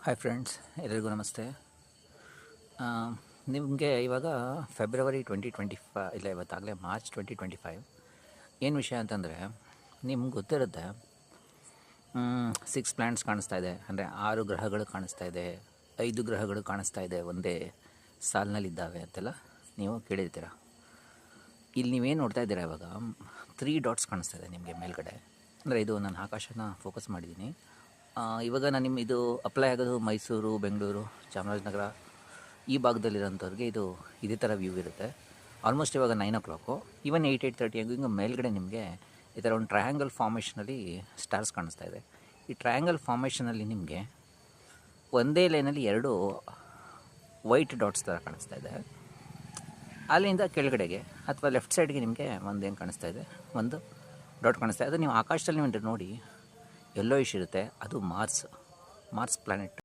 Hi friends, ಎಲ್ಲರಿಗೂ ನಮಸ್ತೆ. ನಿಮಗೆ ಇವಾಗ ಫೆಬ್ರವರಿ 2025 ಇಲ್ಲ, ಇವತ್ತಾಗಲೇ ಮಾರ್ಚ್ 2025. ಏನು ವಿಷಯ ಅಂತಂದರೆ, ನಿಮ್ಗೆ ಗೊತ್ತಿರುತ್ತೆ 6 ಪ್ಲ್ಯಾನೆಟ್ಸ್ ಕಾಣಿಸ್ತಾ ಇದೆ, ಅಂದರೆ 6 ಗ್ರಹಗಳು ಕಾಣಿಸ್ತಾ ಇದೆ, 5 ಗ್ರಹಗಳು ಕಾಣಿಸ್ತಾ ಇದೆ, ಒಂದೇ ಸಾಲಿನಲ್ಲಿದ್ದಾವೆ ಅಂತೆಲ್ಲ ನೀವು ಕೇಳಿರ್ತೀರ. ಇಲ್ಲಿ ನೀವೇನು ನೋಡ್ತಾ ಇದ್ದೀರಾ, ಇವಾಗ 3 ಡಾಟ್ಸ್ ಕಾಣಿಸ್ತಾ ಇದೆ ನಿಮಗೆ ಮೇಲ್ಗಡೆ. ಅಂದರೆ ಇದು ನಾನು ಆಕಾಶನ ಫೋಕಸ್ ಮಾಡಿದ್ದೀನಿ. ಇವಾಗ ನಾನು ಇದು ಅಪ್ಲೈ ಆಗೋದು ಮೈಸೂರು, ಬೆಂಗಳೂರು, ಚಾಮರಾಜನಗರ ಈ ಭಾಗದಲ್ಲಿರೋಂಥವ್ರಿಗೆ ಇದು ಇದೇ ಥರ ವ್ಯೂ ಇರುತ್ತೆ. ಆಲ್ಮೋಸ್ಟ್ ಇವಾಗ 9 o'clock, ಈವನ್ 8:30 ಹಿಂಗೆ ಮೇಲ್ಗಡೆ ನಿಮಗೆ ಈ ಥರ ಒಂದು ಟ್ರಯಾಂಗಲ್ ಫಾರ್ಮೇಷನಲ್ಲಿ ಸ್ಟಾರ್ಸ್ ಕಾಣಿಸ್ತಾ ಇದೆ. ಈ ಟ್ರಯಾಂಗಲ್ ಫಾರ್ಮೇಷನಲ್ಲಿ ನಿಮಗೆ ಒಂದೇ ಲೈನಲ್ಲಿ 2 ವೈಟ್ ಡಾಟ್ಸ್ ಥರ ಕಾಣಿಸ್ತಾ ಇದೆ. ಅಲ್ಲಿಂದ ಕೆಳಗಡೆಗೆ ಅಥವಾ ಲೆಫ್ಟ್ ಸೈಡ್ಗೆ ನಿಮಗೆ ಒಂದು ಏನು ಕಾಣಿಸ್ತಾ ಇದೆ, ಒಂದು ಡಾಟ್ ಕಾಣಿಸ್ತಾ ಇದೆ. ಅದು ನೀವು ಆಕಾಶದಲ್ಲಿ ನೋಡಿ, ಎಲ್ಲೋ ಇರುತ್ತೆ, ಅದು ಮಾರ್ಸ್ ಪ್ಲ್ಯಾನೆಟ್.